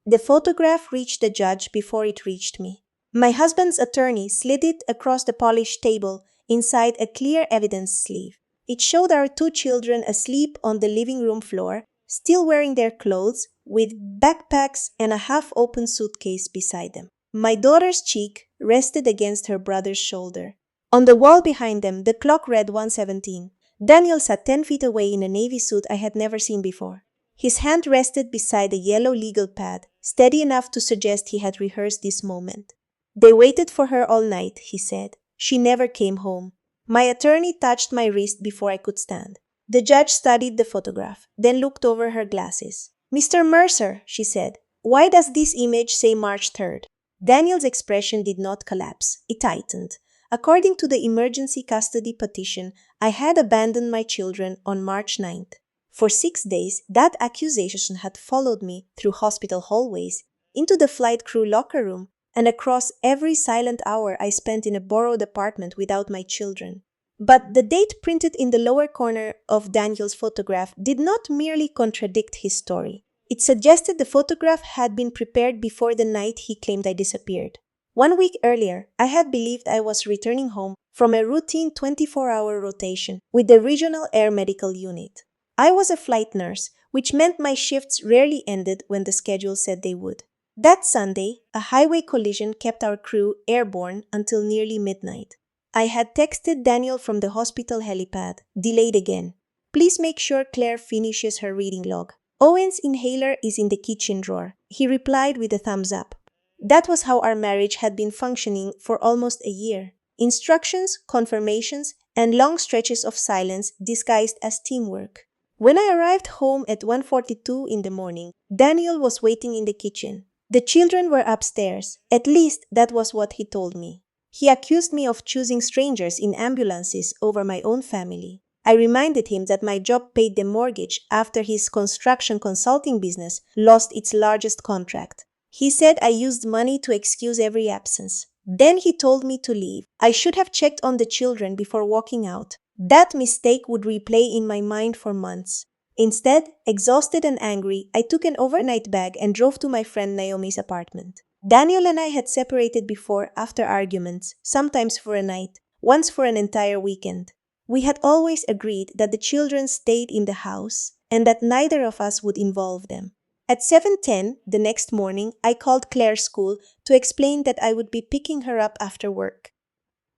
The photograph reached the judge before it reached me. My husband's attorney slid it across the polished table inside a clear evidence sleeve. It showed our two children asleep on the living room floor, still wearing their clothes, with backpacks and a half-open suitcase beside them. My daughter's cheek rested against her brother's shoulder. On the wall behind them, the clock read 1:17. Daniel sat 10 feet away in a navy suit I had never seen before. His hand rested beside a yellow legal pad, steady enough to suggest he had rehearsed this moment. They waited for her all night, he said. She never came home. My attorney touched my wrist before I could stand. The judge studied the photograph, then looked over her glasses. "Mr. Mercer," she said, "why does this image say March 3rd? Daniel's expression did not collapse. It tightened. According to the emergency custody petition, I had abandoned my children on March 9th. For 6 days, that accusation had followed me through hospital hallways, into the flight crew locker room, and across every silent hour I spent in a borrowed apartment without my children." But the date printed in the lower corner of Daniel's photograph did not merely contradict his story. It suggested the photograph had been prepared before the night he claimed I disappeared. 1 week earlier, I had believed I was returning home from a routine 24-hour rotation with the Regional Air Medical Unit. I was a flight nurse, which meant my shifts rarely ended when the schedule said they would. That Sunday, a highway collision kept our crew airborne until nearly midnight. I had texted Daniel from the hospital helipad, delayed again. "Please make sure Claire finishes her reading log. Owen's inhaler is in the kitchen drawer," he replied with a thumbs up. That was how our marriage had been functioning for almost a year. Instructions, confirmations, and long stretches of silence disguised as teamwork. When I arrived home at 1:42 in the morning, Daniel was waiting in the kitchen. The children were upstairs. At least that was what he told me. He accused me of choosing strangers in ambulances over my own family. I reminded him that my job paid the mortgage after his construction consulting business lost its largest contract. He said I used money to excuse every absence. Then he told me to leave. I should have checked on the children before walking out. That mistake would replay in my mind for months. Instead, exhausted and angry, I took an overnight bag and drove to my friend Naomi's apartment. Daniel and I had separated before after arguments, sometimes for a night, once for an entire weekend. We had always agreed that the children stayed in the house and that neither of us would involve them. At 7:10 the next morning, I called Claire's school to explain that I would be picking her up after work.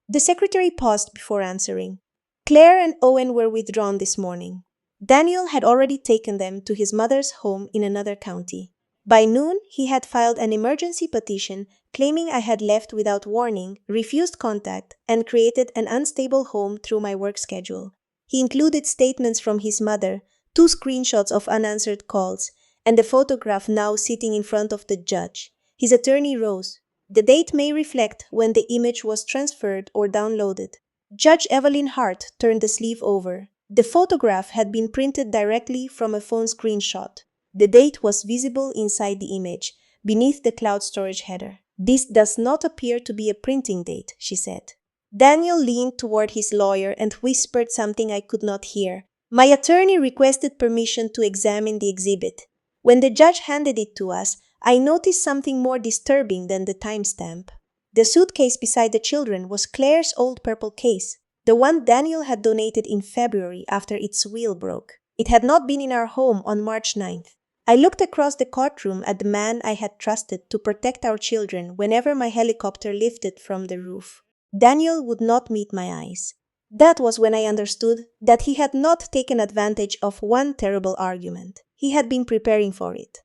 The secretary paused before answering. Claire and Owen were withdrawn this morning. Daniel had already taken them to his mother's home in another county. By noon, he had filed an emergency petition claiming I had left without warning, refused contact, and created an unstable home through my work schedule. He included statements from his mother, 2 screenshots of unanswered calls, and the photograph now sitting in front of the judge. His attorney rose. The date may reflect when the image was transferred or downloaded. Judge Evelyn Hart turned the sleeve over. The photograph had been printed directly from a phone screenshot. The date was visible inside the image, beneath the cloud storage header. "This does not appear to be a printing date," she said. Daniel leaned toward his lawyer and whispered something I could not hear. My attorney requested permission to examine the exhibit. When the judge handed it to us, I noticed something more disturbing than the timestamp. The suitcase beside the children was Claire's old purple case, the one Daniel had donated in February after its wheel broke. It had not been in our home on March 9th. I looked across the courtroom at the man I had trusted to protect our children whenever my helicopter lifted from the roof. Daniel would not meet my eyes. That was when I understood that he had not taken advantage of one terrible argument. He had been preparing for it.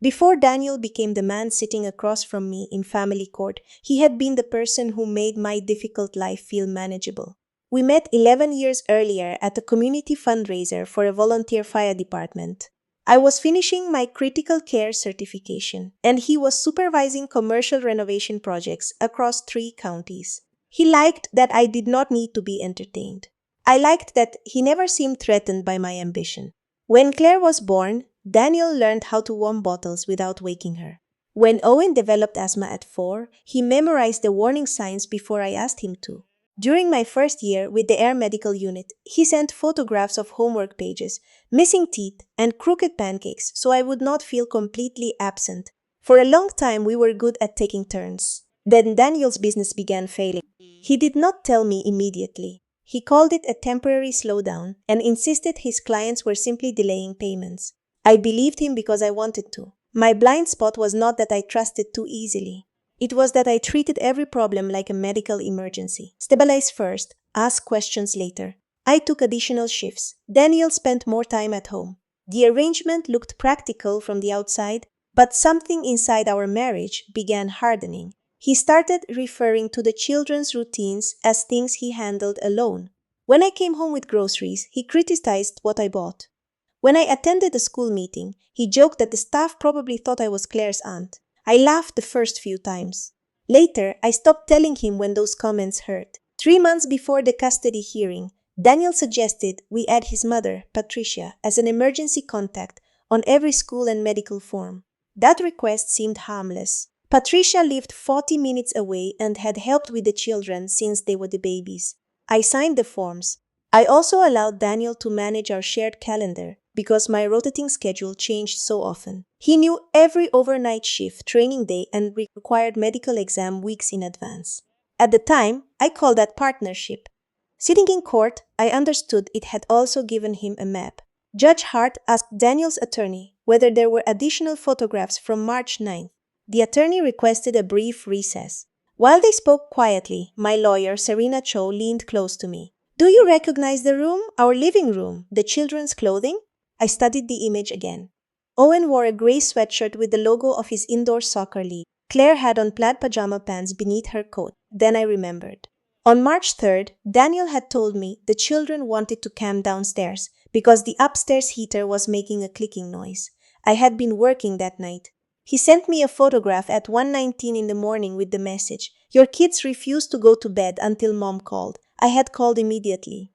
Before Daniel became the man sitting across from me in family court, he had been the person who made my difficult life feel manageable. We met 11 years earlier at a community fundraiser for a volunteer fire department. I was finishing my critical care certification, and he was supervising commercial renovation projects across 3 counties. He liked that I did not need to be entertained. I liked that he never seemed threatened by my ambition. When Claire was born, Daniel learned how to warm bottles without waking her. When Owen developed asthma at 4, he memorized the warning signs before I asked him to. During my first year with the Air Medical Unit, he sent photographs of homework pages, missing teeth, and crooked pancakes so I would not feel completely absent. For a long time, we were good at taking turns. Then Daniel's business began failing. He did not tell me immediately. He called it a temporary slowdown and insisted his clients were simply delaying payments. I believed him because I wanted to. My blind spot was not that I trusted too easily. It was that I treated every problem like a medical emergency. Stabilize first, ask questions later. I took additional shifts. Daniel spent more time at home. The arrangement looked practical from the outside, but something inside our marriage began hardening. He started referring to the children's routines as things he handled alone. When I came home with groceries, he criticized what I bought. When I attended a school meeting, he joked that the staff probably thought I was Claire's aunt. I laughed the first few times. Later, I stopped telling him when those comments hurt. 3 months before the custody hearing, Daniel suggested we add his mother, Patricia, as an emergency contact on every school and medical form. That request seemed harmless. Patricia lived 40 minutes away and had helped with the children since they were the babies. I signed the forms. I also allowed Daniel to manage our shared calendar because my rotating schedule changed so often. He knew every overnight shift, training day, and required medical exam weeks in advance. At the time, I called that partnership. Sitting in court, I understood it had also given him a map. Judge Hart asked Daniel's attorney whether there were additional photographs from March 9th. The attorney requested a brief recess. While they spoke quietly, my lawyer, Serena Cho, leaned close to me. Do you recognize the room? Our living room? The children's clothing? I studied the image again. Owen wore a gray sweatshirt with the logo of his indoor soccer league. Claire had on plaid pajama pants beneath her coat. Then I remembered. On March 3rd, Daniel had told me the children wanted to camp downstairs because the upstairs heater was making a clicking noise. I had been working that night. He sent me a photograph at 1:19 in the morning with the message, "Your kids refused to go to bed until Mom called." I had called immediately.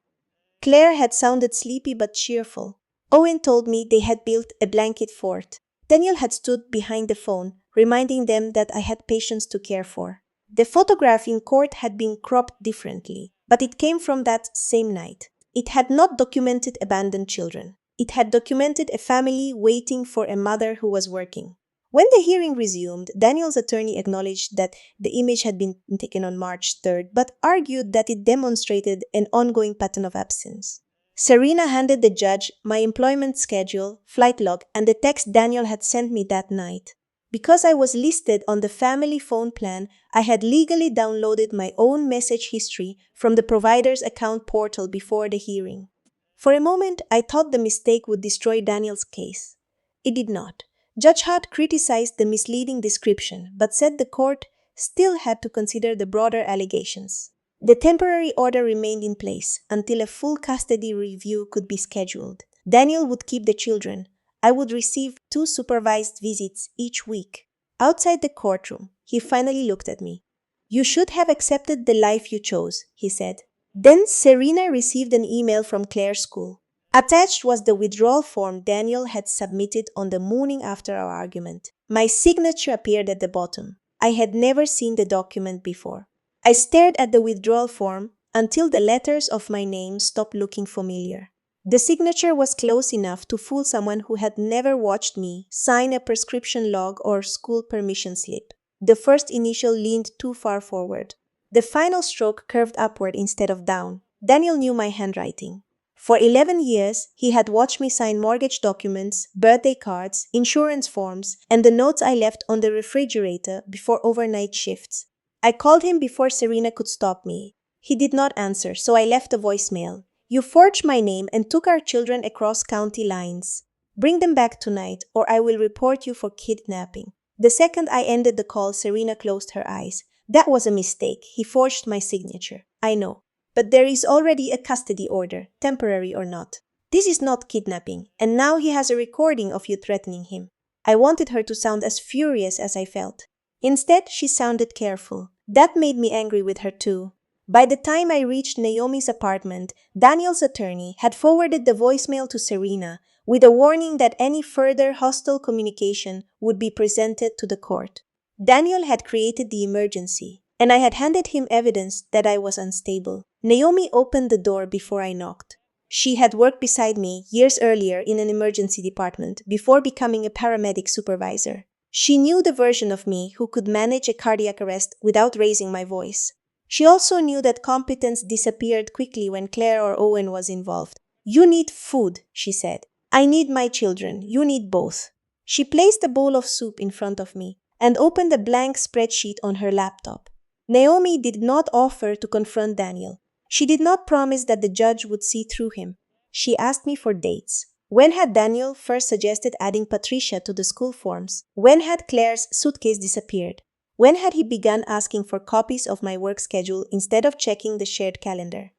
Claire had sounded sleepy but cheerful. Owen told me they had built a blanket fort. Daniel had stood behind the phone, reminding them that I had patients to care for. The photograph in court had been cropped differently, but it came from that same night. It had not documented abandoned children. It had documented a family waiting for a mother who was working. When the hearing resumed, Daniel's attorney acknowledged that the image had been taken on March 3rd, but argued that it demonstrated an ongoing pattern of absence. Serena handed the judge my employment schedule, flight log, and the text Daniel had sent me that night. Because I was listed on the family phone plan, I had legally downloaded my own message history from the provider's account portal before the hearing. For a moment, I thought the mistake would destroy Daniel's case. It did not. Judge Hart criticized the misleading description, but said the court still had to consider the broader allegations. The temporary order remained in place until a full custody review could be scheduled. Daniel would keep the children. I would receive 2 supervised visits each week. Outside the courtroom, he finally looked at me. "You should have accepted the life you chose," he said. Then Serena received an email from Claire's school. Attached was the withdrawal form Daniel had submitted on the morning after our argument. My signature appeared at the bottom. I had never seen the document before. I stared at the withdrawal form until the letters of my name stopped looking familiar. The signature was close enough to fool someone who had never watched me sign a prescription log or school permission slip. The first initial leaned too far forward. The final stroke curved upward instead of down. Daniel knew my handwriting. For 11 years, he had watched me sign mortgage documents, birthday cards, insurance forms, and the notes I left on the refrigerator before overnight shifts. I called him before Serena could stop me. He did not answer, so I left a voicemail. "You forged my name and took our children across county lines. Bring them back tonight, or I will report you for kidnapping." The second I ended the call, Serena closed her eyes. "That was a mistake. He forged my signature." "I know. But there is already a custody order, temporary or not. This is not kidnapping, and now he has a recording of you threatening him." I wanted her to sound as furious as I felt. Instead, she sounded careful. That made me angry with her too. By the time I reached Naomi's apartment, Daniel's attorney had forwarded the voicemail to Serena with a warning that any further hostile communication would be presented to the court. Daniel had created the emergency, and I had handed him evidence that I was unstable. Naomi opened the door before I knocked. She had worked beside me years earlier in an emergency department before becoming a paramedic supervisor. She knew the version of me who could manage a cardiac arrest without raising my voice. She also knew that competence disappeared quickly when Claire or Owen was involved. "You need food," she said. "I need my children. You need both." She placed a bowl of soup in front of me and opened a blank spreadsheet on her laptop. Naomi did not offer to confront Daniel. She did not promise that the judge would see through him. She asked me for dates. When had Daniel first suggested adding Patricia to the school forms? When had Claire's suitcase disappeared? When had he begun asking for copies of my work schedule instead of checking the shared calendar?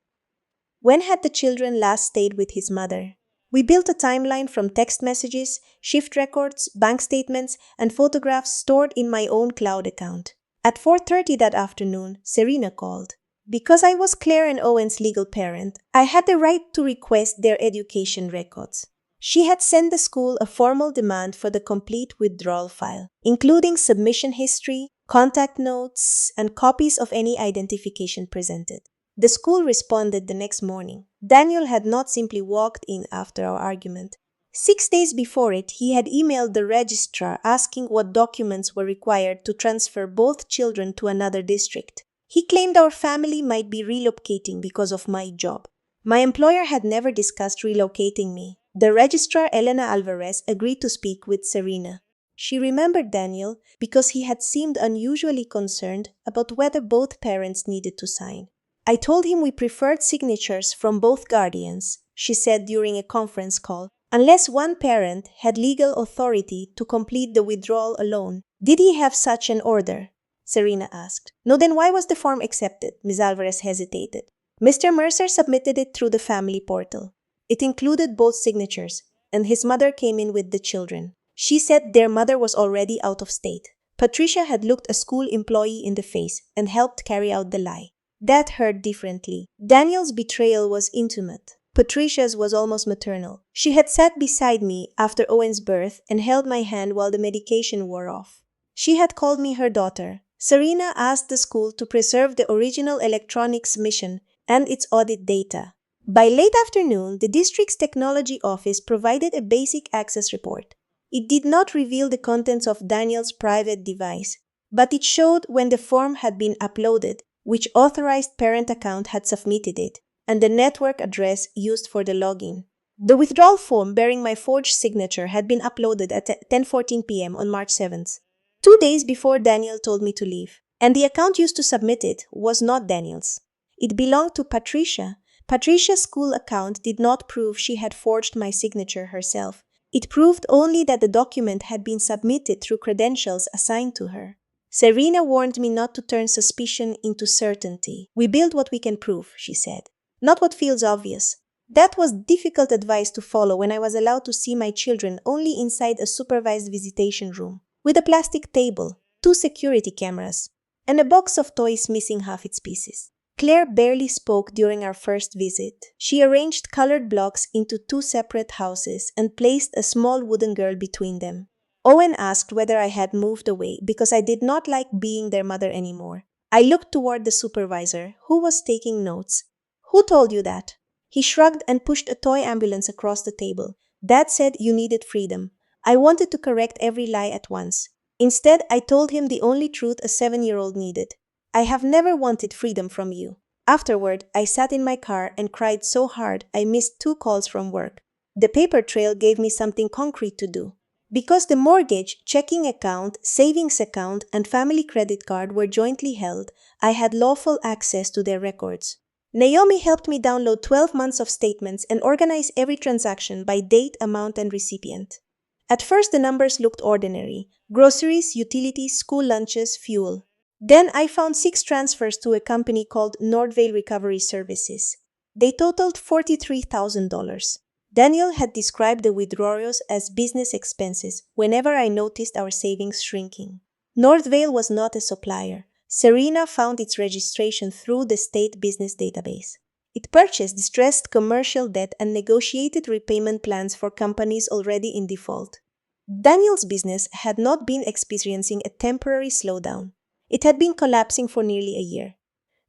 When had the children last stayed with his mother? We built a timeline from text messages, shift records, bank statements, and photographs stored in my own cloud account. At 4:30 that afternoon, Serena called. Because I was Claire and Owen's legal parent, I had the right to request their education records. She had sent the school a formal demand for the complete withdrawal file, including submission history, contact notes, and copies of any identification presented. The school responded the next morning. Daniel had not simply walked in after our argument. 6 days before it, he had emailed the registrar asking what documents were required to transfer both children to another district. He claimed our family might be relocating because of my job. My employer had never discussed relocating me. The registrar, Elena Alvarez, agreed to speak with Serena. She remembered Daniel because he had seemed unusually concerned about whether both parents needed to sign. "I told him we preferred signatures from both guardians," she said during a conference call, "unless one parent had legal authority to complete the withdrawal alone." "Did he have such an order?" Serena asked. "No, then why was the form accepted?" Ms. Alvarez hesitated. "Mr. Mercer submitted it through the family portal. It included both signatures, and his mother came in with the children. She said their mother was already out of state." Patricia had looked a school employee in the face and helped carry out the lie. That hurt differently. Daniel's betrayal was intimate. Patricia's was almost maternal. She had sat beside me after Owen's birth and held my hand while the medication wore off. She had called me her daughter. Serena asked the school to preserve the original electronic submission and its audit data. By late afternoon, the district's technology office provided a basic access report. It did not reveal the contents of Daniel's private device, but it showed when the form had been uploaded, which authorized parent account had submitted it, and the network address used for the login. The withdrawal form bearing my forged signature had been uploaded at 10:14 p.m. on March 7th, 2 days before Daniel told me to leave, and the account used to submit it was not Daniel's. It belonged to Patricia. Patricia's school account did not prove she had forged my signature herself. It proved only that the document had been submitted through credentials assigned to her. Serena warned me not to turn suspicion into certainty. "We build what we can prove," she said, "not what feels obvious." That was difficult advice to follow when I was allowed to see my children only inside a supervised visitation room, with a plastic table, 2 security cameras, and a box of toys missing half its pieces. Claire barely spoke during our first visit. She arranged colored blocks into 2 separate houses and placed a small wooden girl between them. Owen asked whether I had moved away because I did not like being their mother anymore. I looked toward the supervisor, who was taking notes. "Who told you that?" He shrugged and pushed a toy ambulance across the table. "Dad said you needed freedom." I wanted to correct every lie at once. Instead, I told him the only truth a 7-year-old needed. "I have never wanted freedom from you." Afterward, I sat in my car and cried so hard I missed 2 calls from work. The paper trail gave me something concrete to do. Because the mortgage, checking account, savings account, and family credit card were jointly held, I had lawful access to their records. Naomi helped me download 12 months of statements and organize every transaction by date, amount, and recipient. At first, the numbers looked ordinary: groceries, utilities, school lunches, fuel. Then I found 6 transfers to a company called Nordvale Recovery Services. They totaled $43,000. Daniel had described the withdrawals as business expenses whenever I noticed our savings shrinking. Northvale was not a supplier. Serena found its registration through the state business database. It purchased distressed commercial debt and negotiated repayment plans for companies already in default. Daniel's business had not been experiencing a temporary slowdown. It had been collapsing for nearly a year.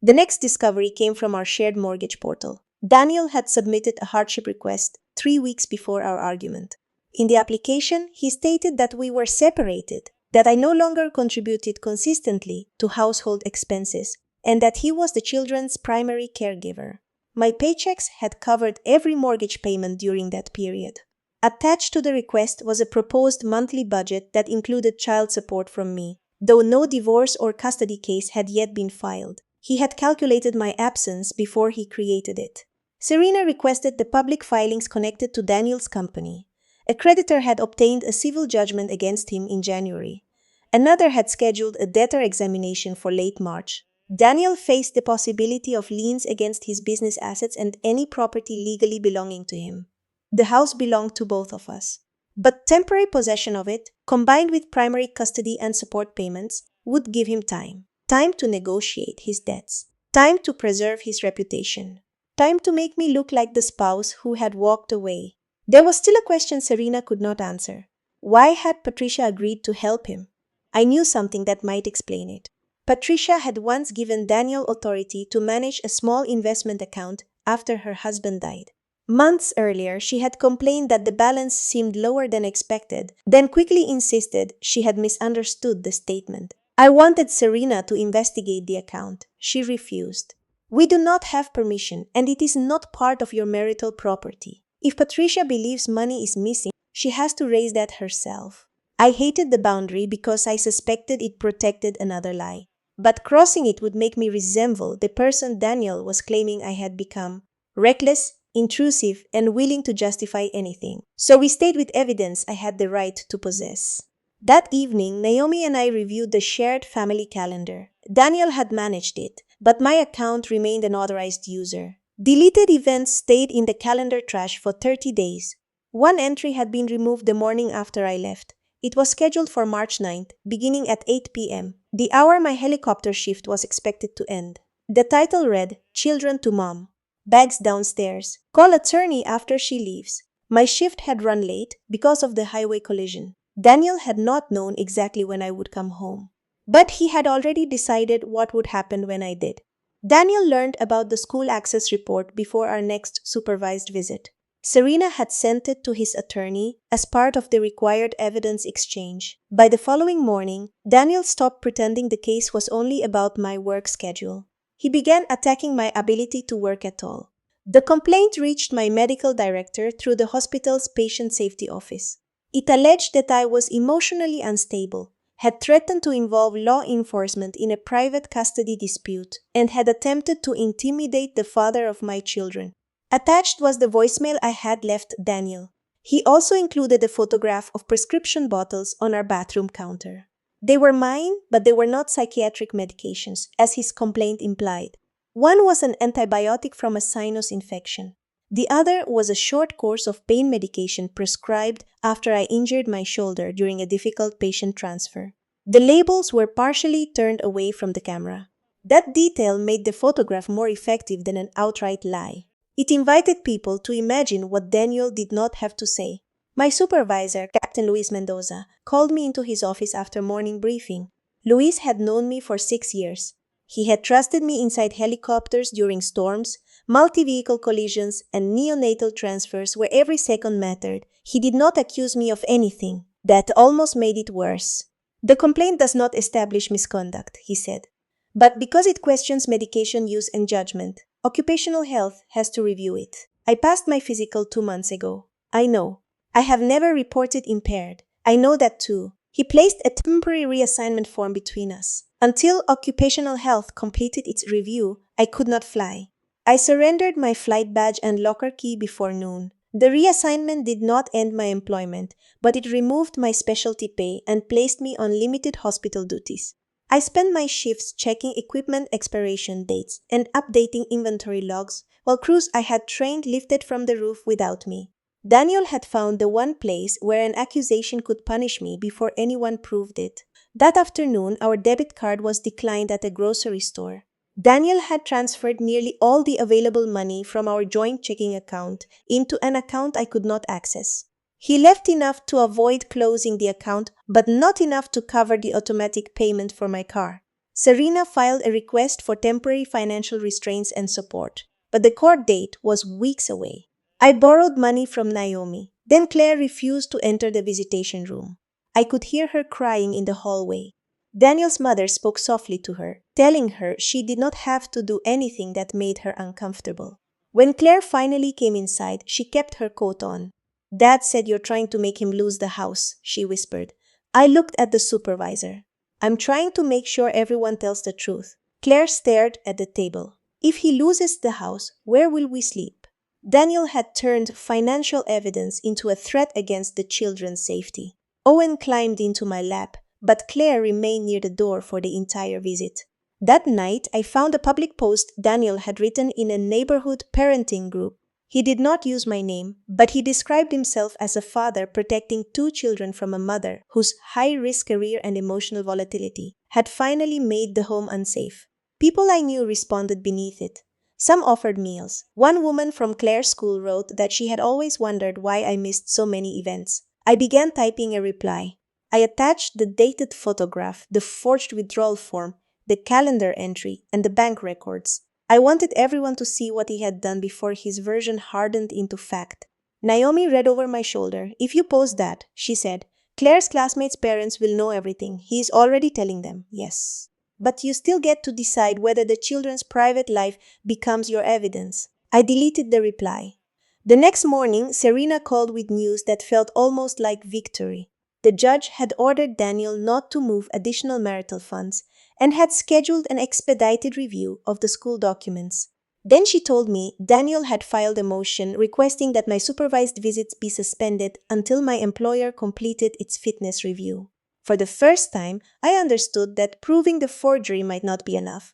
The next discovery came from our shared mortgage portal. Daniel had submitted a hardship request 3 weeks before our argument. In the application, he stated that we were separated, that I no longer contributed consistently to household expenses, and that he was the children's primary caregiver. My paychecks had covered every mortgage payment during that period. Attached to the request was a proposed monthly budget that included child support from me, though no divorce or custody case had yet been filed. He had calculated my absence before he created it. Serena requested the public filings connected to Daniel's company. A creditor had obtained a civil judgment against him in January. Another had scheduled a debtor examination for late March. Daniel faced the possibility of liens against his business assets and any property legally belonging to him. The house belonged to both of us. But temporary possession of it, combined with primary custody and support payments, would give him time. Time to negotiate his debts. Time to preserve his reputation. Time to make me look like the spouse who had walked away. There was still a question Serena could not answer. Why had Patricia agreed to help him? I knew something that might explain it. Patricia had once given Daniel authority to manage a small investment account after her husband died. Months earlier, she had complained that the balance seemed lower than expected, then quickly insisted she had misunderstood the statement. I wanted Serena to investigate the account. She refused. We do not have permission, and it is not part of your marital property. If Patricia believes money is missing, she has to raise that herself. I hated the boundary because I suspected it protected another lie. But crossing it would make me resemble the person Daniel was claiming I had become: reckless, intrusive, and willing to justify anything. So we stayed with evidence I had the right to possess. That evening, Naomi and I reviewed the shared family calendar. Daniel had managed it, but my account remained an authorized user. Deleted events stayed in the calendar trash for 30 days. One entry had been removed the morning after I left. It was scheduled for March 9th, beginning at 8 p.m., the hour my helicopter shift was expected to end. The title read, "Children to Mom. Bags downstairs. Call attorney after she leaves." My shift had run late because of the highway collision. Daniel had not known exactly when I would come home, but he had already decided what would happen when I did. Daniel learned about the school access report before our next supervised visit. Serena had sent it to his attorney as part of the required evidence exchange. By the following morning, Daniel stopped pretending the case was only about my work schedule. He began attacking my ability to work at all. The complaint reached my medical director through the hospital's patient safety office. It alleged that I was emotionally unstable, had threatened to involve law enforcement in a private custody dispute, and had attempted to intimidate the father of my children. Attached was the voicemail I had left Daniel. He also included a photograph of prescription bottles on our bathroom counter. They were mine, but they were not psychiatric medications, as his complaint implied. One was an antibiotic from a sinus infection. The other was a short course of pain medication prescribed after I injured my shoulder during a difficult patient transfer. The labels were partially turned away from the camera. That detail made the photograph more effective than an outright lie. It invited people to imagine what Daniel did not have to say. My supervisor, Captain Luis Mendoza, called me into his office after morning briefing. Luis had known me for 6 years. He had trusted me inside helicopters during storms, multi-vehicle collisions, and neonatal transfers where every second mattered. He did not accuse me of anything. That almost made it worse. The complaint does not establish misconduct, he said. But because it questions medication use and judgment, occupational health has to review it. I passed my physical 2 months ago. I know. I have never reported impaired. I know that too. He placed a temporary reassignment form between us. Until occupational health completed its review, I could not fly. I surrendered my flight badge and locker key before noon. The reassignment did not end my employment, but it removed my specialty pay and placed me on limited hospital duties. I spent my shifts checking equipment expiration dates and updating inventory logs while crews I had trained lifted from the roof without me. Daniel had found the one place where an accusation could punish me before anyone proved it. That afternoon, our debit card was declined at a grocery store. Daniel had transferred nearly all the available money from our joint checking account into an account I could not access. He left enough to avoid closing the account, but not enough to cover the automatic payment for my car. Serena filed a request for temporary financial restraints and support, but the court date was weeks away. I borrowed money from Naomi. Then Claire refused to enter the visitation room. I could hear her crying in the hallway. Daniel's mother spoke softly to her, telling her she did not have to do anything that made her uncomfortable. When Claire finally came inside, she kept her coat on. Dad said you're trying to make him lose the house, she whispered. I looked at the supervisor. I'm trying to make sure everyone tells the truth. Claire stared at the table. If he loses the house, where will we sleep? Daniel had turned financial evidence into a threat against the children's safety. Owen climbed into my lap, but Claire remained near the door for the entire visit. That night, I found a public post Daniel had written in a neighborhood parenting group. He did not use my name, but he described himself as a father protecting two children from a mother whose high-risk career and emotional volatility had finally made the home unsafe. People I knew responded beneath it. Some offered meals. One woman from Claire's school wrote that she had always wondered why I missed so many events. I began typing a reply. I attached the dated photograph, the forged withdrawal form, the calendar entry, and the bank records. I wanted everyone to see what he had done before his version hardened into fact. Naomi read over my shoulder. If you post that, she said, Claire's classmates' parents will know everything. He is already telling them, yes. But you still get to decide whether the children's private life becomes your evidence. I deleted the reply. The next morning, Serena called with news that felt almost like victory. The judge had ordered Daniel not to move additional marital funds and had scheduled an expedited review of the school documents. Then she told me Daniel had filed a motion requesting that my supervised visits be suspended until my employer completed its fitness review. For the first time, I understood that proving the forgery might not be enough.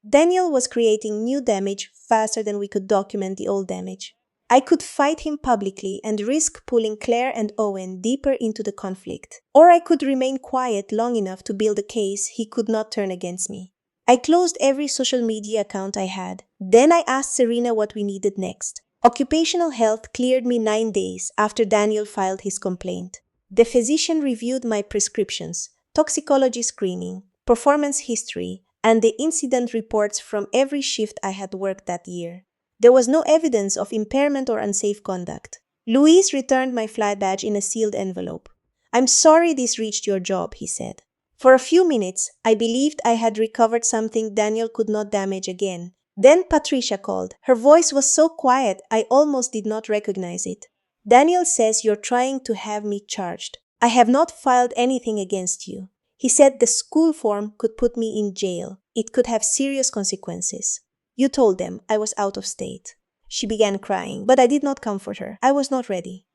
Daniel was creating new damage faster than we could document the old damage. I could fight him publicly and risk pulling Claire and Owen deeper into the conflict, or I could remain quiet long enough to build a case he could not turn against me. I closed every social media account I had. Then I asked Serena what we needed next. Occupational health cleared me 9 days after Daniel filed his complaint. The physician reviewed my prescriptions, toxicology screening, performance history, and the incident reports from every shift I had worked that year. There was no evidence of impairment or unsafe conduct. Louise returned my flight badge in a sealed envelope. I'm sorry this reached your job, he said. For a few minutes, I believed I had recovered something Daniel could not damage again. Then Patricia called. Her voice was so quiet, I almost did not recognize it. Daniel says you're trying to have me charged. I have not filed anything against you. He said the school form could put me in jail. It could have serious consequences. You told them I was out of state. She began crying, but I did not comfort her. I was not ready.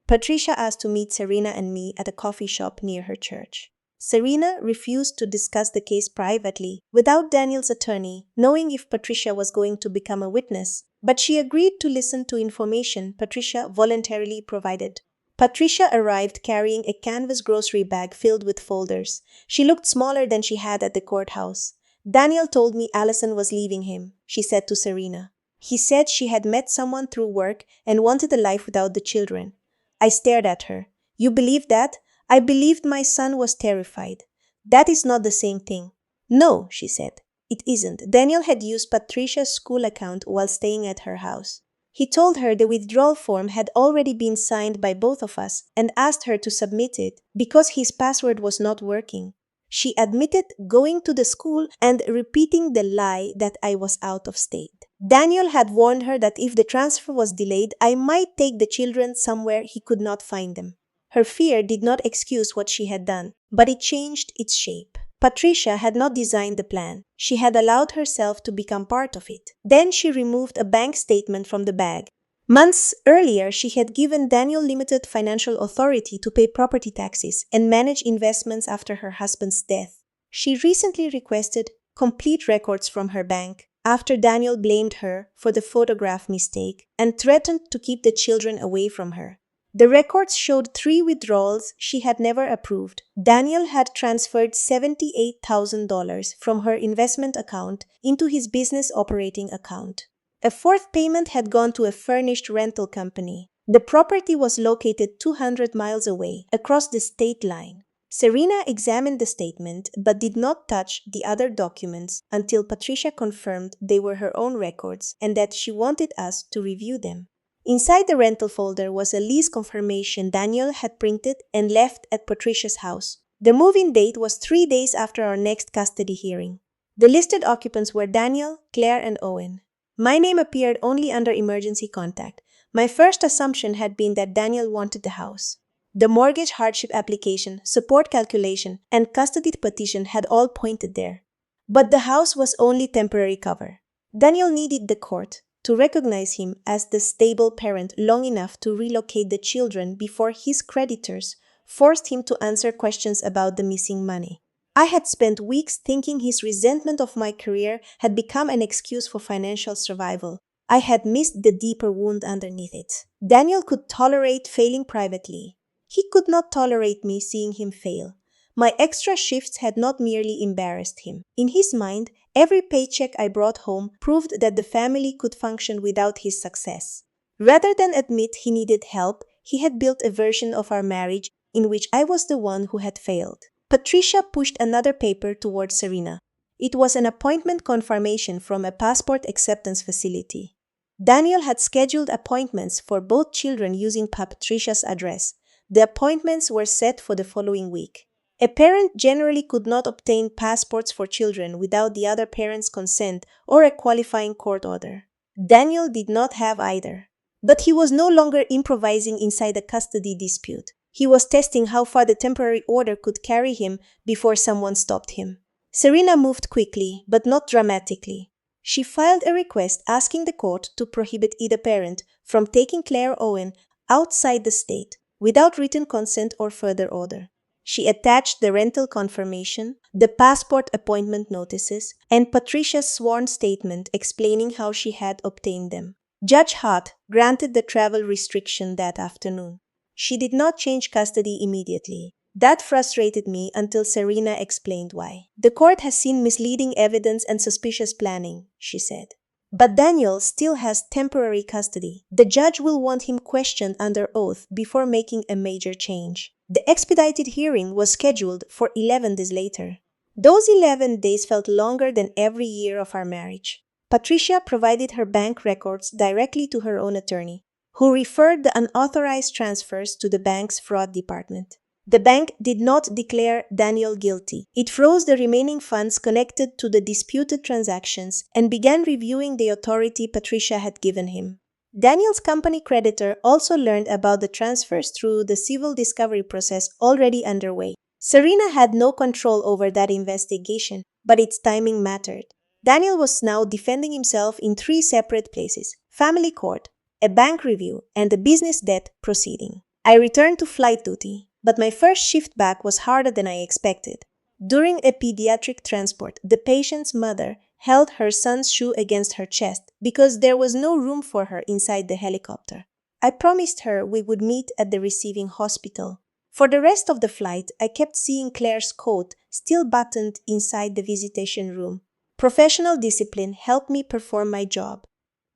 Patricia asked to meet Serena and me at a coffee shop near her church. Serena refused to discuss the case privately without Daniel's attorney, knowing if Patricia was going to become a witness, but she agreed to listen to information Patricia voluntarily provided. Patricia arrived carrying a canvas grocery bag filled with folders. She looked smaller than she had at the courthouse. Daniel told me Allison was leaving him, she said to Serena. He said she had met someone through work and wanted a life without the children. I stared at her. You believe that? I believed my son was terrified. That is not the same thing. No, she said. It isn't. Daniel had used Patricia's school account while staying at her house. He told her the withdrawal form had already been signed by both of us and asked her to submit it because his password was not working. She admitted going to the school and repeating the lie that I was out of state. Daniel had warned her that if the transfer was delayed, I might take the children somewhere he could not find them. Her fear did not excuse what she had done, but it changed its shape. Patricia had not designed the plan. She had allowed herself to become part of it. Then she removed a bank statement from the bag. Months earlier, she had given Daniel limited financial authority to pay property taxes and manage investments after her husband's death. She recently requested complete records from her bank after Daniel blamed her for the photograph mistake and threatened to keep the children away from her. The records showed 3 withdrawals she had never approved. Daniel had transferred $78,000 from her investment account into his business operating account. A 4th payment had gone to a furnished rental company. The property was located 200 miles away, across the state line. Serena examined the statement but did not touch the other documents until Patricia confirmed they were her own records and that she wanted us to review them. Inside the rental folder was a lease confirmation Daniel had printed and left at Patricia's house. The move-in date was 3 days after our next custody hearing. The listed occupants were Daniel, Claire, and Owen. My name appeared only under emergency contact. My first assumption had been that Daniel wanted the house. The mortgage hardship application, support calculation, and custody petition had all pointed there. But the house was only temporary cover. Daniel needed the court to recognize him as the stable parent long enough to relocate the children before his creditors forced him to answer questions about the missing money. I had spent weeks thinking his resentment of my career had become an excuse for financial survival. I had missed the deeper wound underneath it. Daniel could tolerate failing privately. He could not tolerate me seeing him fail. My extra shifts had not merely embarrassed him. In his mind, every paycheck I brought home proved that the family could function without his success. Rather than admit he needed help, he had built a version of our marriage in which I was the one who had failed. Patricia pushed another paper towards Serena. It was an appointment confirmation from a passport acceptance facility. Daniel had scheduled appointments for both children using Patricia's address. The appointments were set for the following week. A parent generally could not obtain passports for children without the other parent's consent or a qualifying court order. Daniel did not have either. But he was no longer improvising inside a custody dispute. He was testing how far the temporary order could carry him before someone stopped him. Serena moved quickly, but not dramatically. She filed a request asking the court to prohibit either parent from taking Claire or Owen outside the state without written consent or further order. She attached the rental confirmation, the passport appointment notices, and Patricia's sworn statement explaining how she had obtained them. Judge Hart granted the travel restriction that afternoon. She did not change custody immediately. That frustrated me until Serena explained why. The court has seen misleading evidence and suspicious planning, she said. But Daniel still has temporary custody. The judge will want him questioned under oath before making a major change. The expedited hearing was scheduled for 11 days later. Those 11 days felt longer than every year of our marriage. Patricia provided her bank records directly to her own attorney, who referred the unauthorized transfers to the bank's fraud department. The bank did not declare Daniel guilty. It froze the remaining funds connected to the disputed transactions and began reviewing the authority Patricia had given him. Daniel's company creditor also learned about the transfers through the civil discovery process already underway. Serena had no control over that investigation, but its timing mattered. Daniel was now defending himself in 3 separate places: family court, a bank review, and a business debt proceeding. I returned to flight duty, but my first shift back was harder than I expected. During a pediatric transport, the patient's mother held her son's shoe against her chest because there was no room for her inside the helicopter. I promised her we would meet at the receiving hospital. For the rest of the flight, I kept seeing Claire's coat still buttoned inside the visitation room. Professional discipline helped me perform my job.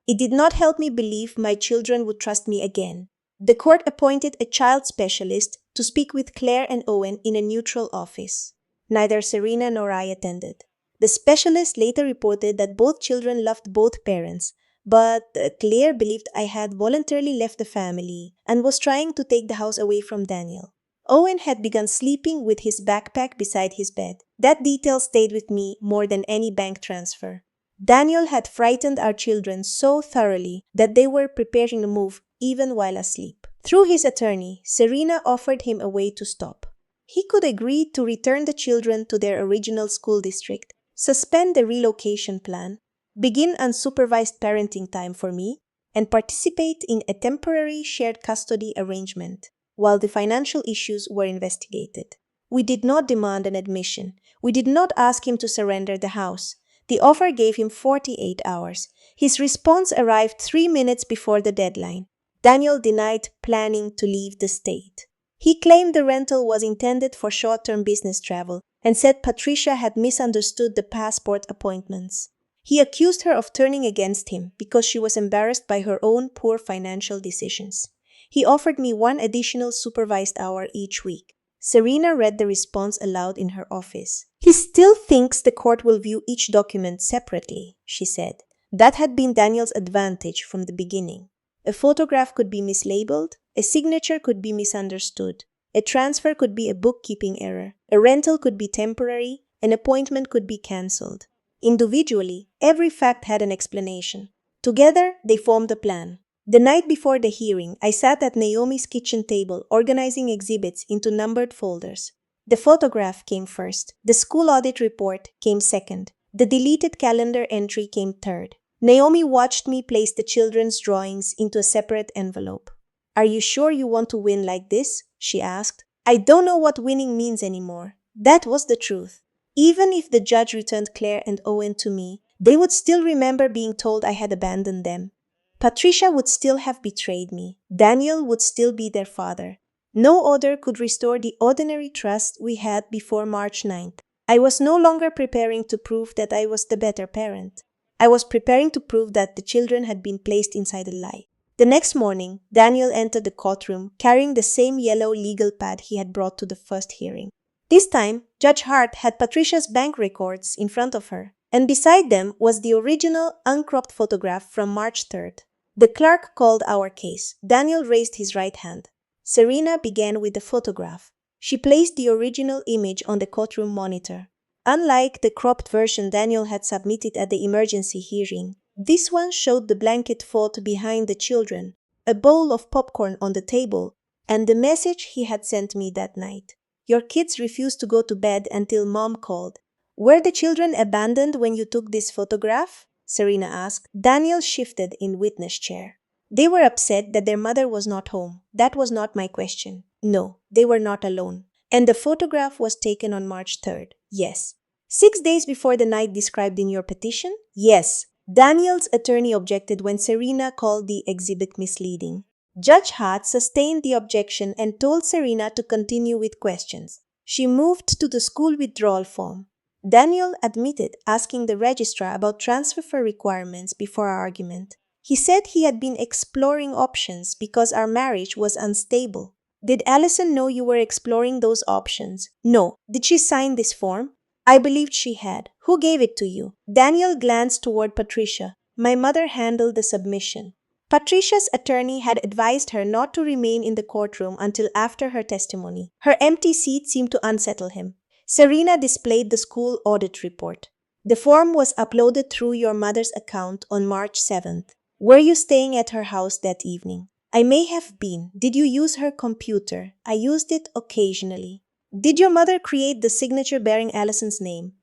It did not help me believe my children would trust me again. The court appointed a child specialist to speak with Claire and Owen in a neutral office. Neither Serena nor I attended. The specialist later reported that both children loved both parents, but Claire believed I had voluntarily left the family and was trying to take the house away from Daniel. Owen had begun sleeping with his backpack beside his bed. That detail stayed with me more than any bank transfer. Daniel had frightened our children so thoroughly that they were preparing to move even while asleep. Through his attorney, Serena offered him a way to stop. He could agree to return the children to their original school district, suspend the relocation plan, begin unsupervised parenting time for me, and participate in a temporary shared custody arrangement while the financial issues were investigated. We did not demand an admission. We did not ask him to surrender the house. The offer gave him 48 hours. His response arrived 3 minutes before the deadline. Daniel denied planning to leave the state. He claimed the rental was intended for short-term business travel and said Patricia had misunderstood the passport appointments. He accused her of turning against him because she was embarrassed by her own poor financial decisions. He offered me 1 additional supervised hour each week. Serena read the response aloud in her office. "He still thinks the court will view each document separately," she said. That had been Daniel's advantage from the beginning. A photograph could be mislabeled, a signature could be misunderstood, a transfer could be a bookkeeping error, a rental could be temporary, an appointment could be cancelled. Individually, every fact had an explanation. Together, they formed a plan. The night before the hearing, I sat at Naomi's kitchen table organizing exhibits into numbered folders. The photograph came first. The school audit report came second. The deleted calendar entry came third. Naomi watched me place the children's drawings into a separate envelope. "Are you sure you want to win like this?" she asked. "I don't know what winning means anymore." That was the truth. Even if the judge returned Claire and Owen to me, they would still remember being told I had abandoned them. Patricia would still have betrayed me. Daniel would still be their father. No order could restore the ordinary trust we had before March 9th. I was no longer preparing to prove that I was the better parent. I was preparing to prove that the children had been placed inside a lie. The next morning, Daniel entered the courtroom carrying the same yellow legal pad he had brought to the first hearing. This time, Judge Hart had Patricia's bank records in front of her, and beside them was the original uncropped photograph from March 3rd. The clerk called our case. Daniel raised his right hand. Serena began with the photograph. She placed the original image on the courtroom monitor. Unlike the cropped version Daniel had submitted at the emergency hearing, this one showed the blanket fort behind the children, a bowl of popcorn on the table, and the message he had sent me that night. "Your kids refused to go to bed until Mom called. Were the children abandoned when you took this photograph?" Serena asked. Daniel shifted in witness chair. "They were upset that their mother was not home. That was not my question. No, they were not alone. And the photograph was taken on March 3rd. Yes. 6 days before the night described in your petition? Yes." Daniel's attorney objected when Serena called the exhibit misleading. Judge Hart sustained the objection and told Serena to continue with questions. She moved to the school withdrawal form. Daniel admitted asking the registrar about transfer requirements before our argument. He said he had been exploring options because our marriage was unstable. "Did Allison know you were exploring those options?" "No." "Did she sign this form?" "I believed she had." "Who gave it to you?" Daniel glanced toward Patricia. "My mother handled the submission." Patricia's attorney had advised her not to remain in the courtroom until after her testimony. Her empty seat seemed to unsettle him. Serena displayed the school audit report. "The form was uploaded through your mother's account on March 7th. Were you staying at her house that evening?" "I may have been." "Did you use her computer?" "I used it occasionally." "Did your mother create the signature bearing Allison's name?"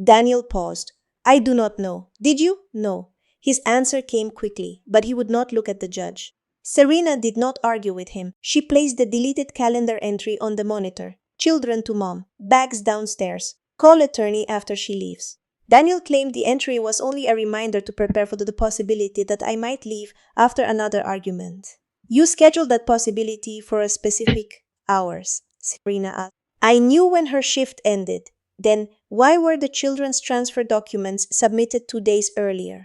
Daniel paused. "I do not know." "Did you?" "No." His answer came quickly, but he would not look at the judge. Serena did not argue with him. She placed the deleted calendar entry on the monitor. "Children to Mom. Bags downstairs. Call attorney after she leaves." Daniel claimed the entry was only a reminder to prepare for the possibility that I might leave after another argument. "You scheduled that possibility for a specific hours?" Serena asked. "I knew when her shift ended." "Then why were the children's transfer documents submitted 2 days earlier?"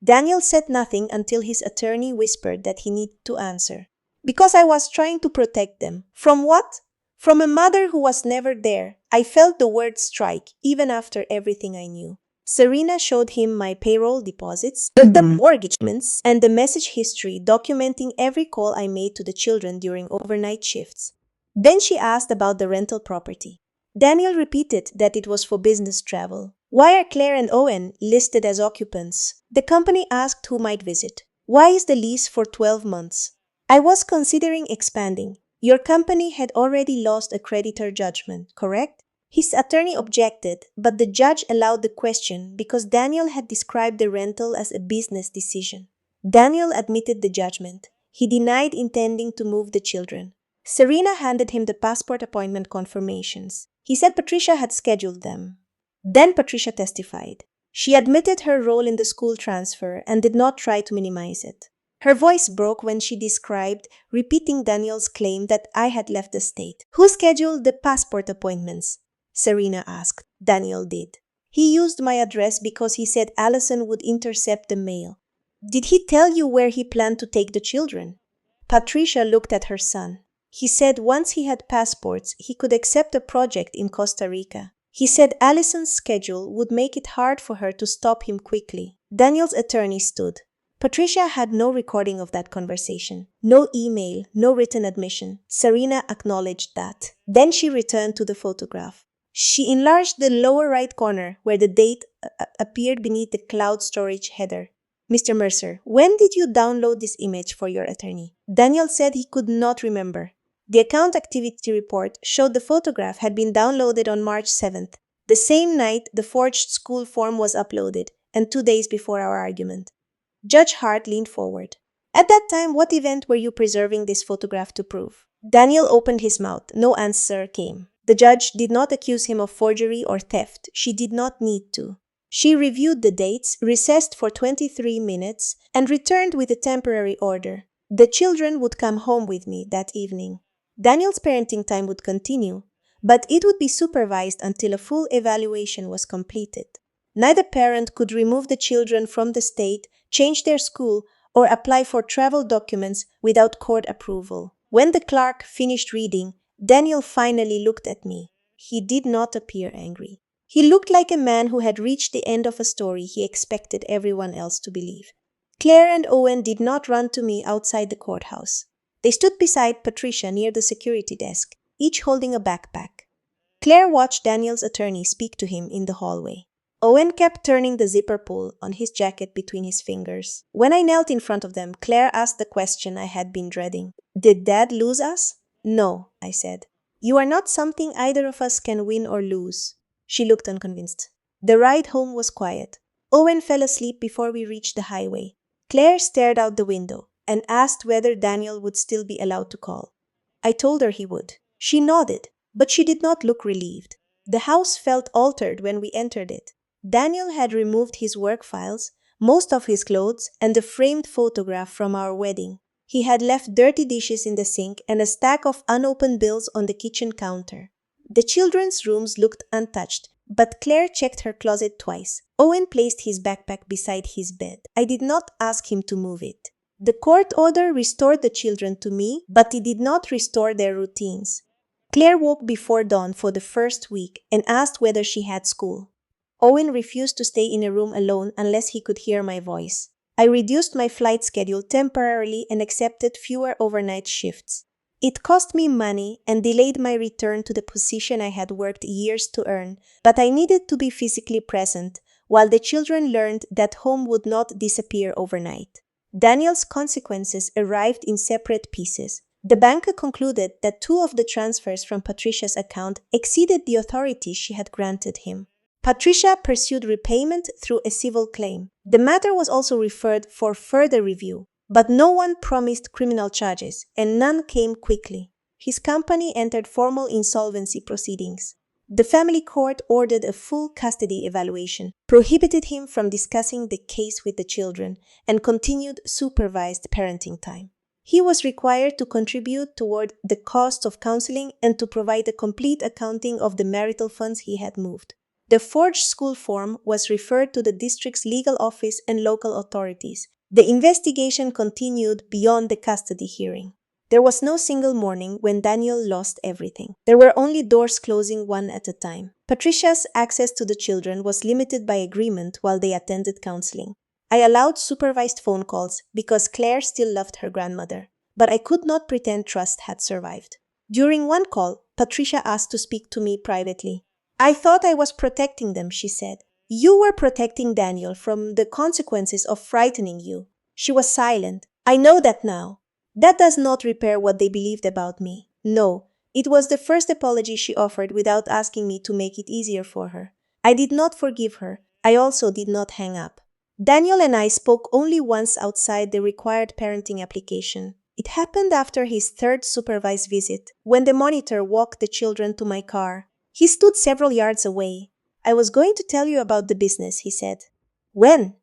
Daniel said nothing until his attorney whispered that he needed to answer. "Because I was trying to protect them." "From what?" "From a mother who was never there." I felt the word strike, even after everything I knew. Serena showed him my payroll deposits, the mortgage payments, and the message history documenting every call I made to the children during overnight shifts. Then she asked about the rental property. Daniel repeated that it was for business travel. "Why are Claire and Owen listed as occupants?" The company asked who might visit. "Why is the lease for 12 months?" I was considering expanding. Your company had already lost a creditor judgment, correct? His attorney objected, but the judge allowed the question because Daniel had described the rental as a business decision. Daniel admitted the judgment. He denied intending to move the children. Serena handed him the passport appointment confirmations. He said Patricia had scheduled them. Then Patricia testified. She admitted her role in the school transfer and did not try to minimize it. Her voice broke when she described, repeating Daniel's claim that I had left the state. "Who scheduled the passport appointments?" Serena asked. Daniel did. "He used my address because he said Allison would intercept the mail." "Did he tell you where he planned to take the children?" Patricia looked at her son. "He said once he had passports, he could accept a project in Costa Rica. He said Allison's schedule would make it hard for her to stop him quickly." Daniel's attorney stood. Patricia had no recording of that conversation. No email, no written admission. Serena acknowledged that. Then she returned to the photograph. She enlarged the lower right corner where the date appeared beneath the cloud storage header. Mr. Mercer, when did you download this image for your attorney? Daniel said he could not remember. The account activity report showed the photograph had been downloaded on March 7th, the same night the forged school form was uploaded, and 2 days before our argument. Judge Hart leaned forward. At that time, what event were you preserving this photograph to prove? Daniel opened his mouth. No answer came. The judge did not accuse him of forgery or theft. She did not need to. She reviewed the dates, recessed for 23 minutes, and returned with a temporary order. The children would come home with me that evening. Daniel's parenting time would continue, but it would be supervised until a full evaluation was completed. Neither parent could remove the children from the state, change their school, or apply for travel documents without court approval. When the clerk finished reading, Daniel finally looked at me. He did not appear angry. He looked like a man who had reached the end of a story he expected everyone else to believe. Claire and Owen did not run to me outside the courthouse. They stood beside Patricia near the security desk, each holding a backpack. Claire watched Daniel's attorney speak to him in the hallway. Owen kept turning the zipper pull on his jacket between his fingers. When I knelt in front of them, Claire asked the question I had been dreading. Did Dad lose us? No, I said. You are not something either of us can win or lose. She looked unconvinced. The ride home was quiet. Owen fell asleep before we reached the highway. Claire stared out the window and asked whether Daniel would still be allowed to call. I told her he would. She nodded, but she did not look relieved. The house felt altered when we entered it. Daniel had removed his work files, most of his clothes, and a framed photograph from our wedding. He had left dirty dishes in the sink and a stack of unopened bills on the kitchen counter. The children's rooms looked untouched, but Claire checked her closet twice. Owen placed his backpack beside his bed. I did not ask him to move it. The court order restored the children to me, but it did not restore their routines. Claire woke before dawn for the first week and asked whether she had school. Owen refused to stay in a room alone unless he could hear my voice. I reduced my flight schedule temporarily and accepted fewer overnight shifts. It cost me money and delayed my return to the position I had worked years to earn, but I needed to be physically present while the children learned that home would not disappear overnight. Daniel's consequences arrived in separate pieces. The banker concluded that 2 of the transfers from Patricia's account exceeded the authority she had granted him. Patricia pursued repayment through a civil claim. The matter was also referred for further review, but no one promised criminal charges, and none came quickly. His company entered formal insolvency proceedings. The family court ordered a full custody evaluation, prohibited him from discussing the case with the children, and continued supervised parenting time. He was required to contribute toward the cost of counseling and to provide a complete accounting of the marital funds he had moved. The forged school form was referred to the district's legal office and local authorities. The investigation continued beyond the custody hearing. There was no single morning when Daniel lost everything. There were only doors closing one at a time. Patricia's access to the children was limited by agreement while they attended counseling. I allowed supervised phone calls because Claire still loved her grandmother, but I could not pretend trust had survived. During one call, Patricia asked to speak to me privately. I thought I was protecting them, she said. You were protecting Daniel from the consequences of frightening you. She was silent. I know that now. That does not repair what they believed about me. No, it was the first apology she offered without asking me to make it easier for her. I did not forgive her. I also did not hang up. Daniel and I spoke only once outside the required parenting application. It happened after his 3rd supervised visit, when the monitor walked the children to my car. He stood several yards away. I was going to tell you about the business, he said. When?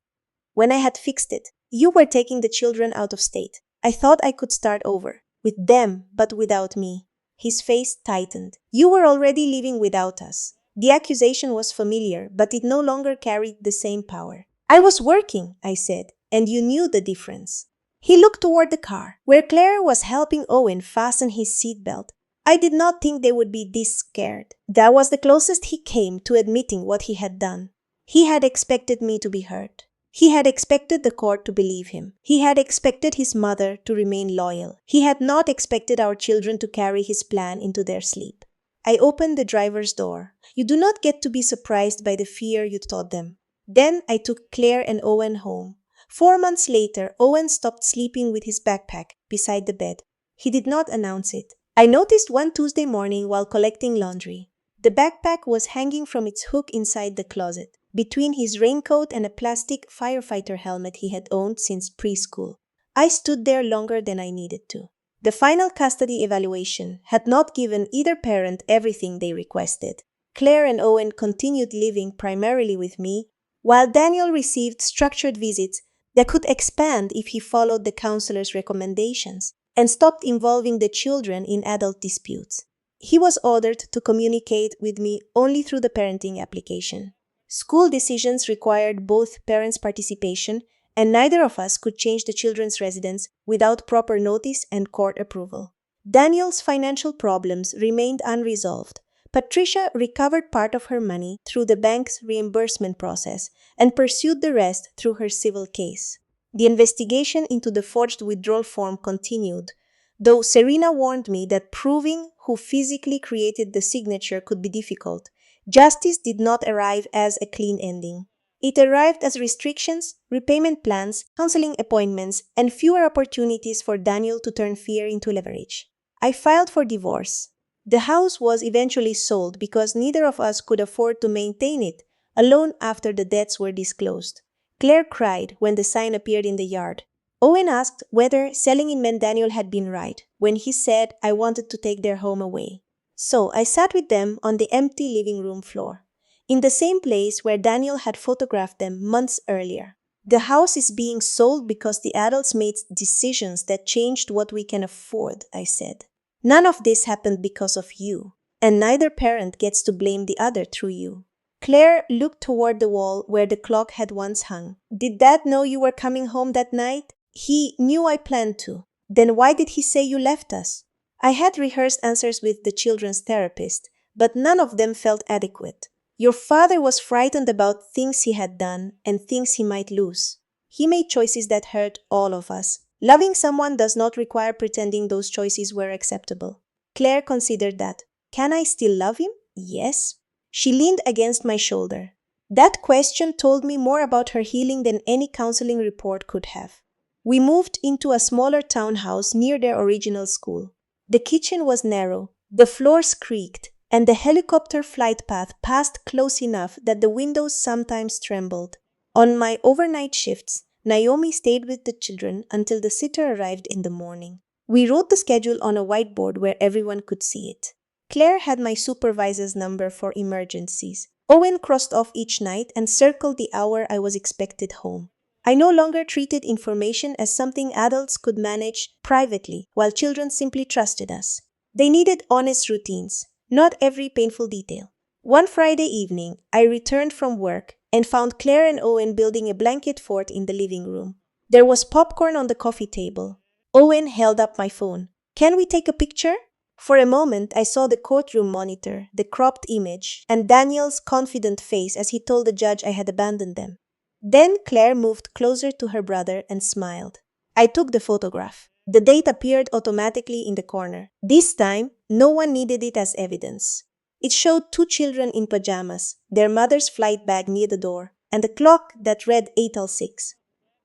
When I had fixed it. You were taking the children out of state. I thought I could start over. With them, but without me. His face tightened. You were already living without us. The accusation was familiar, but it no longer carried the same power. I was working, I said, and you knew the difference. He looked toward the car, where Claire was helping Owen fasten his seatbelt. I did not think they would be this scared. That was the closest he came to admitting what he had done. He had expected me to be hurt. He had expected the court to believe him. He had expected his mother to remain loyal. He had not expected our children to carry his plan into their sleep. I opened the driver's door. You do not get to be surprised by the fear you taught them. Then I took Claire and Owen home. 4 months later, Owen stopped sleeping with his backpack beside the bed. He did not announce it. I noticed one Tuesday morning while collecting laundry. The backpack was hanging from its hook inside the closet, between his raincoat and a plastic firefighter helmet he had owned since preschool. I stood there longer than I needed to. The final custody evaluation had not given either parent everything they requested. Claire and Owen continued living primarily with me, while Daniel received structured visits that could expand if he followed the counselor's recommendations and stopped involving the children in adult disputes. He was ordered to communicate with me only through the parenting application. School decisions required both parents' participation, and neither of us could change the children's residence without proper notice and court approval. Daniel's financial problems remained unresolved. Patricia recovered part of her money through the bank's reimbursement process and pursued the rest through her civil case. The investigation into the forged withdrawal form continued, though Serena warned me that proving who physically created the signature could be difficult. Justice did not arrive as a clean ending. It arrived as restrictions, repayment plans, counseling appointments, and fewer opportunities for Daniel to turn fear into leverage. I filed for divorce. The house was eventually sold because neither of us could afford to maintain it alone after the debts were disclosed. Claire cried when the sign appeared in the yard. Owen asked whether selling it meant Daniel had been right when he said I wanted to take their home away. So I sat with them on the empty living room floor, in the same place where Daniel had photographed them months earlier. The house is being sold because the adults made decisions that changed what we can afford, I said. None of this happened because of you, and neither parent gets to blame the other through you. Claire looked toward the wall where the clock had once hung. Did Dad know you were coming home that night? He knew I planned to. Then why did he say you left us? I had rehearsed answers with the children's therapist, but none of them felt adequate. Your father was frightened about things he had done and things he might lose. He made choices that hurt all of us. Loving someone does not require pretending those choices were acceptable. Claire considered that. Can I still love him? Yes. She leaned against my shoulder. That question told me more about her healing than any counseling report could have. We moved into a smaller townhouse near their original school. The kitchen was narrow, the floors creaked, and the helicopter flight path passed close enough that the windows sometimes trembled. On my overnight shifts, Naomi stayed with the children until the sitter arrived in the morning. We wrote the schedule on a whiteboard where everyone could see it. Claire had my supervisor's number for emergencies. Owen crossed off each night and circled the hour I was expected home. I no longer treated information as something adults could manage privately, while children simply trusted us. They needed honest routines, not every painful detail. One Friday evening, I returned from work and found Claire and Owen building a blanket fort in the living room. There was popcorn on the coffee table. Owen held up my phone. Can we take a picture? For a moment, I saw the courtroom monitor, the cropped image, and Daniel's confident face as he told the judge I had abandoned them. Then Claire moved closer to her brother and smiled. I took the photograph. The date appeared automatically in the corner. This time, no one needed it as evidence. It showed 2 children in pajamas, their mother's flight bag near the door, and a clock that read 8 till 6.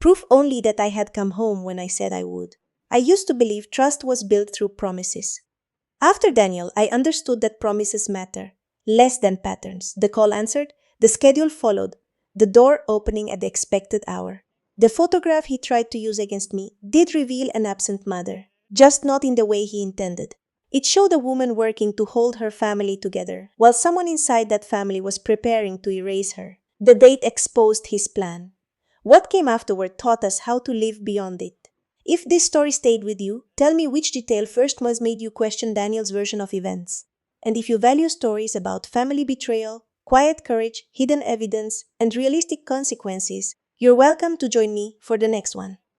Proof only that I had come home when I said I would. I used to believe trust was built through promises. After Daniel, I understood that promises matter, less than patterns. The call answered, the schedule followed, the door opening at the expected hour. The photograph he tried to use against me did reveal an absent mother, just not in the way he intended. It showed a woman working to hold her family together, while someone inside that family was preparing to erase her. The date exposed his plan. What came afterward taught us how to live beyond it. If this story stayed with you, tell me which detail first was made you question Daniel's version of events. And if you value stories about family betrayal, quiet courage, hidden evidence, and realistic consequences, you're welcome to join me for the next one.